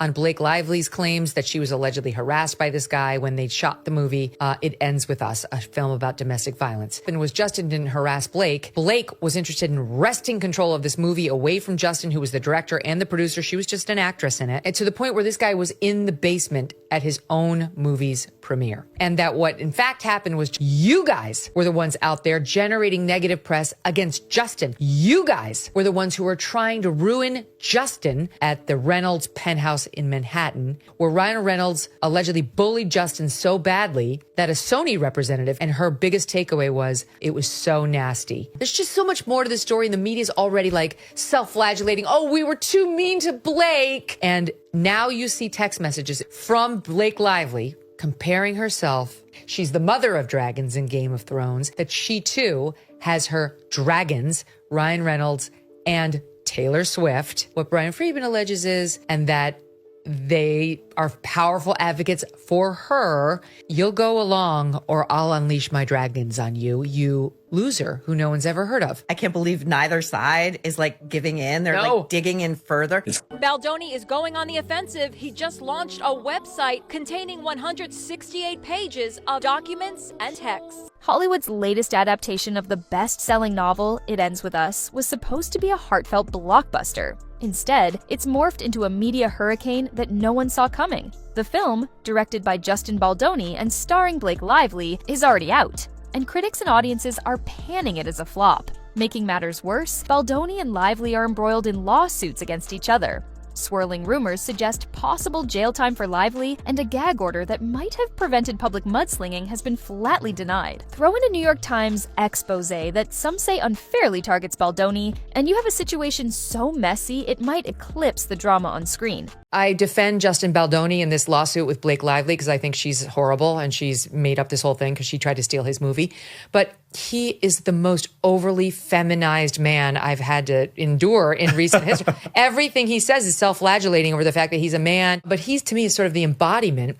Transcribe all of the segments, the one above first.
on Blake Lively's claims that she was allegedly harassed by this guy when they shot the movie It Ends With Us, a film about domestic violence. And was Justin didn't harass Blake. Blake was interested in wresting control of this movie away from Justin, who was the director and the producer. She was just an actress in it. And to the point where this guy was in the basement at his own movie's premiere. And that what in fact happened was you guys were the ones out there generating negative press against Justin. You guys were the ones who were trying to ruin Justin at the Reynolds penthouse in Manhattan, where Ryan Reynolds allegedly bullied Justin so badly that a Sony representative, and her biggest takeaway was it was so nasty. There's just so much more to the story, and the media's already like self-flagellating. Oh, we were too mean to Blake. And now you see text messages from Blake Lively comparing herself. She's the mother of dragons in Game of Thrones, that she too has her dragons, Ryan Reynolds and Taylor Swift. What Brian Friedman alleges is, and that they are powerful advocates for her. You'll go along or I'll unleash my dragons on you, you loser who no one's ever heard of. I can't believe neither side is like giving in. They're like digging in further. Baldoni is going on the offensive. He just launched a website containing 168 pages of documents and texts. Hollywood's latest adaptation of the best-selling novel, It Ends With Us, was supposed to be a heartfelt blockbuster. Instead, it's morphed into a media hurricane that no one saw coming. The film, directed by Justin Baldoni and starring Blake Lively, is already out, and critics and audiences are panning it as a flop. Making matters worse, Baldoni and Lively are embroiled in lawsuits against each other. Swirling rumors suggest possible jail time for Lively, and a gag order that might have prevented public mudslinging has been flatly denied. Throw in a New York Times expose that some say unfairly targets Baldoni, and you have a situation so messy it might eclipse the drama on screen. I defend Justin Baldoni in this lawsuit with Blake Lively because I think she's horrible and she's made up this whole thing because she tried to steal his movie. But he is the most overly feminized man I've had to endure in recent history. Everything he says is self-flagellating over the fact that he's a man. But he's, to me, is sort of the embodiment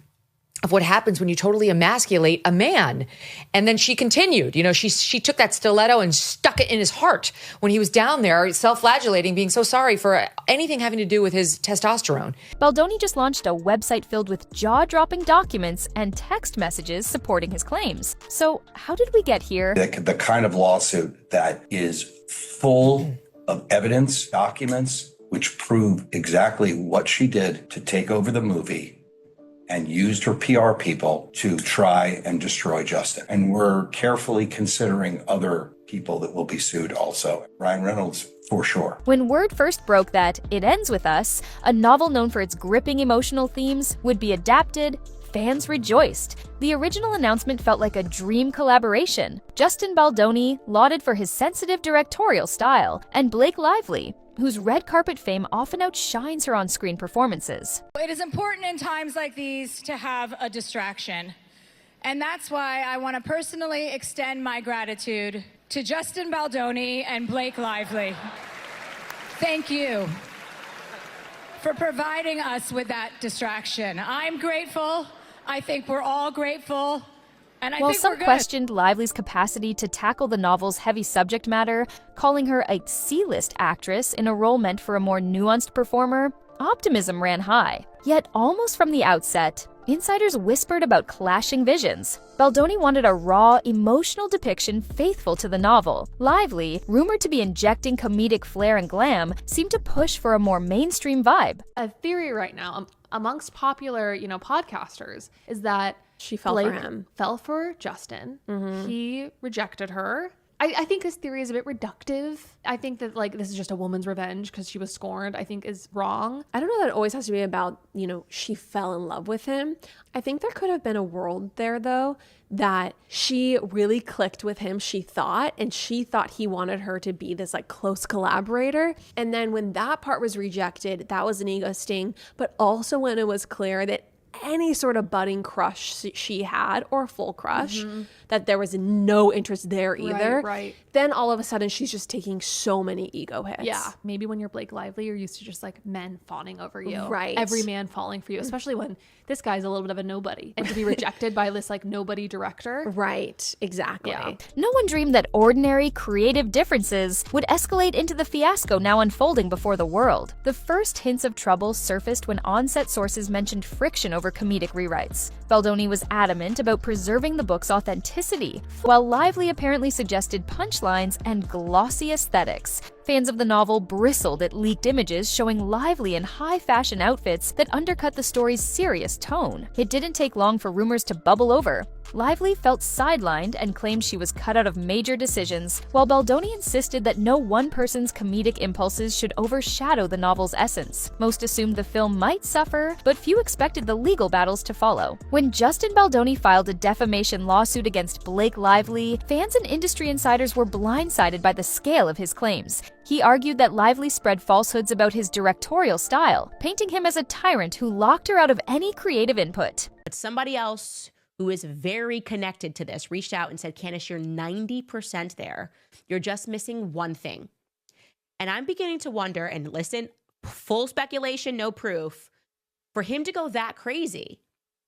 of what happens when you totally emasculate a man. And then she continued, she took that stiletto and stuck it in his heart when he was down there self-flagellating, being so sorry for anything having to do with his testosterone. Baldoni just launched a website filled with jaw-dropping documents and text messages supporting his claims. So how did we get here? The kind of lawsuit that is full of evidence, documents, which prove exactly what she did to take over the movie and used her PR people to try and destroy Justin. And we're carefully considering other people that will be sued also. Ryan Reynolds, for sure. When word first broke that It Ends With Us, a novel known for its gripping emotional themes, would be adapted, fans rejoiced. The original announcement felt like a dream collaboration. Justin Baldoni, lauded for his sensitive directorial style, and Blake Lively, whose red carpet fame often outshines her on-screen performances. It is important in times like these to have a distraction. And that's why I want to personally extend my gratitude to Justin Baldoni and Blake Lively. Thank you for providing us with that distraction. I'm grateful. I think we're all grateful. And While some questioned Lively's capacity to tackle the novel's heavy subject matter, calling her a C-list actress in a role meant for a more nuanced performer, optimism ran high. Yet almost from the outset, insiders whispered about clashing visions. Baldoni wanted a raw, emotional depiction faithful to the novel. Lively, rumored to be injecting comedic flair and glam, seemed to push for a more mainstream vibe. A theory right now amongst popular, podcasters is that she fell Blake for him. Fell for Justin. Mm-hmm. He rejected her. I think this theory is a bit reductive. I think that this is just a woman's revenge because she was scorned, I think is wrong. I don't know that it always has to be about, she fell in love with him. I think there could have been a world there, though, that she really clicked with him, she thought he wanted her to be this close collaborator. And then when that part was rejected, that was an ego sting. But also when it was clear that any sort of budding crush she had or full crush, that there was no interest there either. Right. Then all of a sudden she's just taking so many ego hits. Yeah. Maybe when you're Blake Lively, you're used to just like men fawning over you. Right. Every man falling for you, especially when this guy's a little bit of a nobody. And to be rejected by this like nobody director. Right. Exactly. Yeah. No one dreamed that ordinary, creative differences would escalate into the fiasco now unfolding before the world. The first hints of trouble surfaced when on-set sources mentioned friction over comedic rewrites. Baldoni was adamant about preserving the book's authenticity, while Lively apparently suggested punchlines and glossy aesthetics. Fans of the novel bristled at leaked images showing Lively in high-fashion outfits that undercut the story's serious tone. It didn't take long for rumors to bubble over. Lively felt sidelined and claimed she was cut out of major decisions, while Baldoni insisted that no one person's comedic impulses should overshadow the novel's essence. Most assumed the film might suffer, but few expected the legal battles to follow. When Justin Baldoni filed a defamation lawsuit against Blake Lively, fans and industry insiders were blindsided by the scale of his claims. He argued that Lively spread falsehoods about his directorial style, painting him as a tyrant who locked her out of any creative input. But somebody else who is very connected to this reached out and said, Candace, you're 90% there. You're just missing one thing. And I'm beginning to wonder, and listen, full speculation, no proof, for him to go that crazy.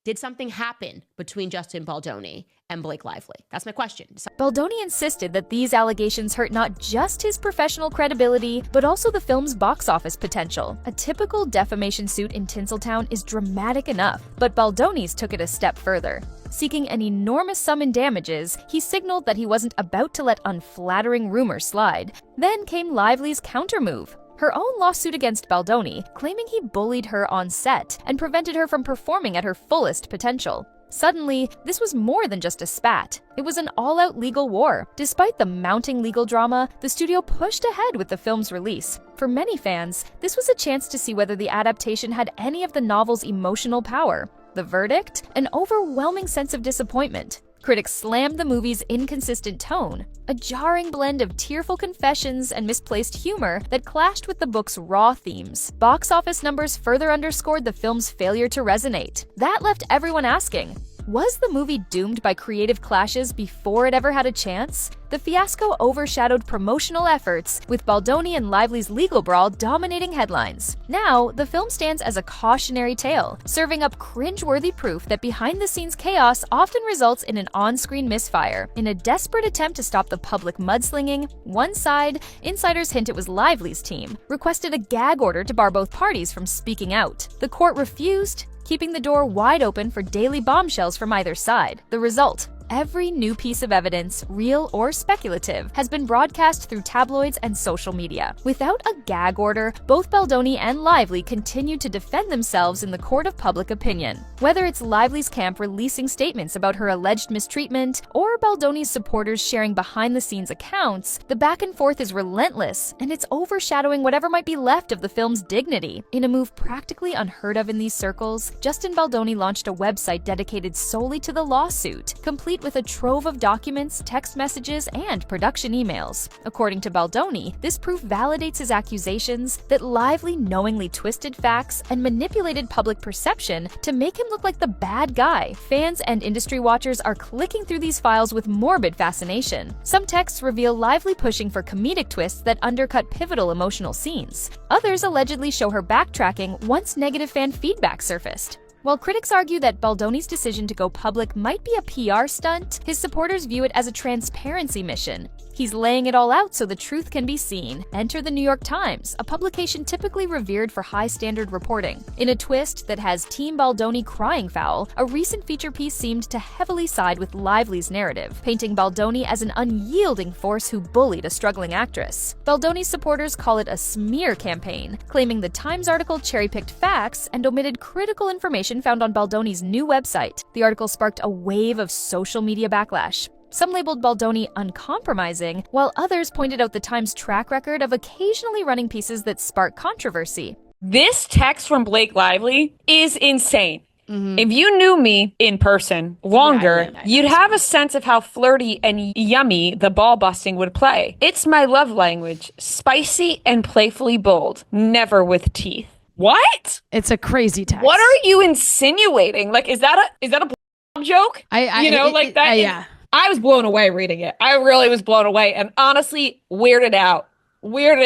Did something happen between Justin Baldoni and Blake Lively? That's my question. Baldoni insisted that these allegations hurt not just his professional credibility, but also the film's box office potential. A typical defamation suit in Tinseltown is dramatic enough, but Baldoni's took it a step further. Seeking an enormous sum in damages, he signaled that he wasn't about to let unflattering rumors slide. Then came Lively's countermove. Her own lawsuit against Baldoni, claiming he bullied her on set and prevented her from performing at her fullest potential. Suddenly, this was more than just a spat. It was an all-out legal war. Despite the mounting legal drama, the studio pushed ahead with the film's release. For many fans, this was a chance to see whether the adaptation had any of the novel's emotional power. The verdict? An overwhelming sense of disappointment. Critics slammed the movie's inconsistent tone, a jarring blend of tearful confessions and misplaced humor that clashed with the book's raw themes. Box office numbers further underscored the film's failure to resonate. That left everyone asking, was the movie doomed by creative clashes before it ever had a chance? The fiasco overshadowed promotional efforts, with Baldoni and Lively's legal brawl dominating headlines. Now, the film stands as a cautionary tale, serving up cringeworthy proof that behind-the-scenes chaos often results in an on-screen misfire. In a desperate attempt to stop the public mudslinging, one side, insiders hint it was Lively's team, requested a gag order to bar both parties from speaking out. The court refused, keeping the door wide open for daily bombshells from either side. The result: every new piece of evidence, real or speculative, has been broadcast through tabloids and social media. Without a gag order, both Baldoni and Lively continued to defend themselves in the court of public opinion. Whether it's Lively's camp releasing statements about her alleged mistreatment, or Baldoni's supporters sharing behind-the-scenes accounts, the back and forth is relentless, and it's overshadowing whatever might be left of the film's dignity. In a move practically unheard of in these circles, Justin Baldoni launched a website dedicated solely to the lawsuit, complete with a trove of documents, text messages, and production emails. According to Baldoni, this proof validates his accusations that Lively knowingly twisted facts and manipulated public perception to make him look like the bad guy. Fans and industry watchers are clicking through these files with morbid fascination. Some texts reveal Lively pushing for comedic twists that undercut pivotal emotional scenes. Others allegedly show her backtracking once negative fan feedback surfaced. While critics argue that Baldoni's decision to go public might be a PR stunt, his supporters view it as a transparency mission. He's laying it all out so the truth can be seen. Enter the New York Times, a publication typically revered for high-standard reporting. In a twist that has Team Baldoni crying foul, a recent feature piece seemed to heavily side with Lively's narrative, painting Baldoni as an unyielding force who bullied a struggling actress. Baldoni's supporters call it a smear campaign, claiming the Times article cherry-picked facts and omitted critical information found on Baldoni's new website. The article sparked a wave of social media backlash. Some labeled Baldoni uncompromising, while others pointed out the Times' track record of occasionally running pieces that spark controversy. This text from Blake Lively is insane. If you knew me in person longer, you'd have a sense of how flirty and yummy the ball busting would play. It's my love language, spicy and playfully bold, never with teeth. What? It's a crazy text. What are you insinuating? Like, is that a joke? Yeah. I was blown away reading it. I really was blown away, and honestly, weirded out. We're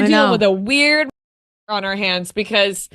dealing with a weird on our hands because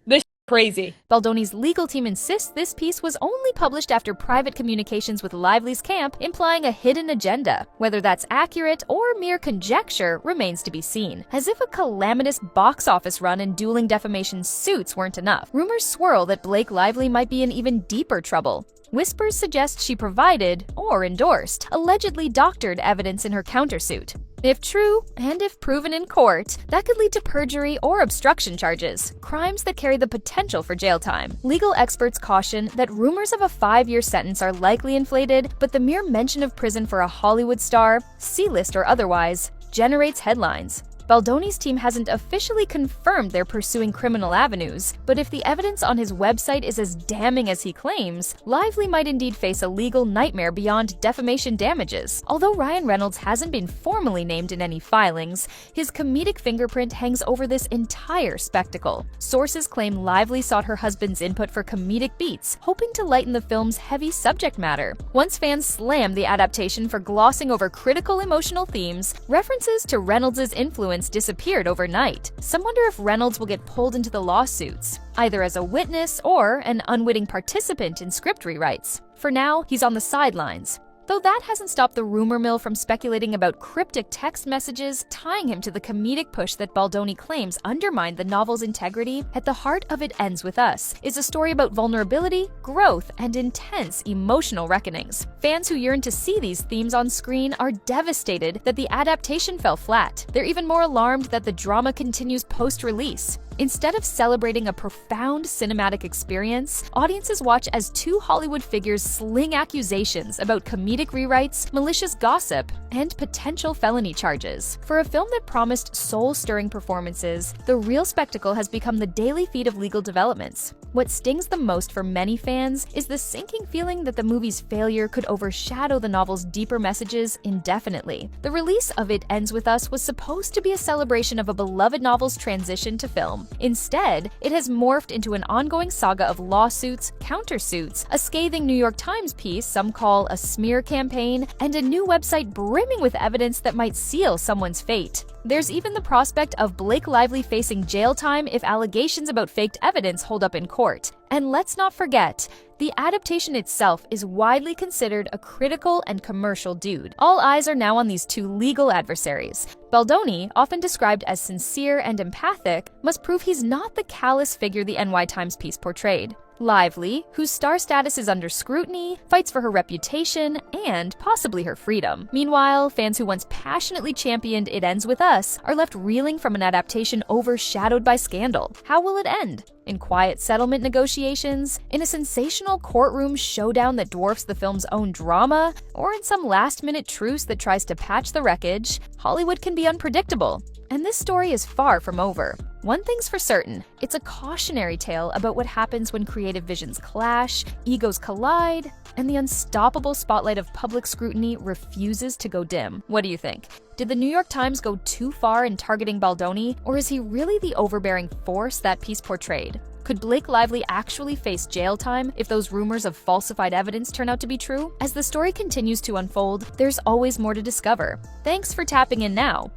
this is crazy. Baldoni's legal team insists this piece was only published after private communications with Lively's camp, implying a hidden agenda. Whether that's accurate or mere conjecture remains to be seen. As if a calamitous box office run and dueling defamation suits weren't enough, rumors swirl that Blake Lively might be in even deeper trouble. Whispers suggest she provided, or endorsed, allegedly doctored evidence in her countersuit. If true, and if proven in court, that could lead to perjury or obstruction charges, crimes that carry the potential for jail time. Legal experts caution that rumors of a 5-year sentence are likely inflated, but the mere mention of prison for a Hollywood star, C-list or otherwise, generates headlines. Baldoni's team hasn't officially confirmed they're pursuing criminal avenues, but if the evidence on his website is as damning as he claims, Lively might indeed face a legal nightmare beyond defamation damages. Although Ryan Reynolds hasn't been formally named in any filings, his comedic fingerprint hangs over this entire spectacle. Sources claim Lively sought her husband's input for comedic beats, hoping to lighten the film's heavy subject matter. Once fans slammed the adaptation for glossing over critical emotional themes, references to Reynolds' influence disappeared overnight. Some wonder if Reynolds will get pulled into the lawsuits, either as a witness or an unwitting participant in script rewrites. For now, he's on the sidelines. Though that hasn't stopped the rumor mill from speculating about cryptic text messages tying him to the comedic push that Baldoni claims undermined the novel's integrity. At the heart of It Ends With Us is a story about vulnerability, growth, and intense emotional reckonings. Fans who yearn to see these themes on screen are devastated that the adaptation fell flat. They're even more alarmed that the drama continues post-release. Instead of celebrating a profound cinematic experience, audiences watch as two Hollywood figures sling accusations about comedic rewrites, malicious gossip, and potential felony charges. For a film that promised soul-stirring performances, the real spectacle has become the daily feed of legal developments. What stings the most for many fans is the sinking feeling that the movie's failure could overshadow the novel's deeper messages indefinitely. The release of It Ends With Us was supposed to be a celebration of a beloved novel's transition to film. Instead, it has morphed into an ongoing saga of lawsuits, countersuits, a scathing New York Times piece some call a smear campaign, and a new website brimming with evidence that might seal someone's fate. There's even the prospect of Blake Lively facing jail time if allegations about faked evidence hold up in court. And let's not forget, the adaptation itself is widely considered a critical and commercial dude. All eyes are now on these two legal adversaries. Baldoni, often described as sincere and empathic, must prove he's not the callous figure the NY Times piece portrayed. Lively, whose star status is under scrutiny, fights for her reputation and possibly her freedom. Meanwhile, fans who once passionately championed It Ends With Us are left reeling from an adaptation overshadowed by scandal. How will it end? In quiet settlement negotiations? In a sensational courtroom showdown that dwarfs the film's own drama? Or in some last-minute truce that tries to patch the wreckage? Hollywood can be unpredictable. And this story is far from over. One thing's for certain, it's a cautionary tale about what happens when creative visions clash, egos collide, and the unstoppable spotlight of public scrutiny refuses to go dim. What do you think? Did the New York Times go too far in targeting Baldoni, or is he really the overbearing force that piece portrayed? Could Blake Lively actually face jail time if those rumors of falsified evidence turn out to be true? As the story continues to unfold, there's always more to discover. Thanks for tapping in now.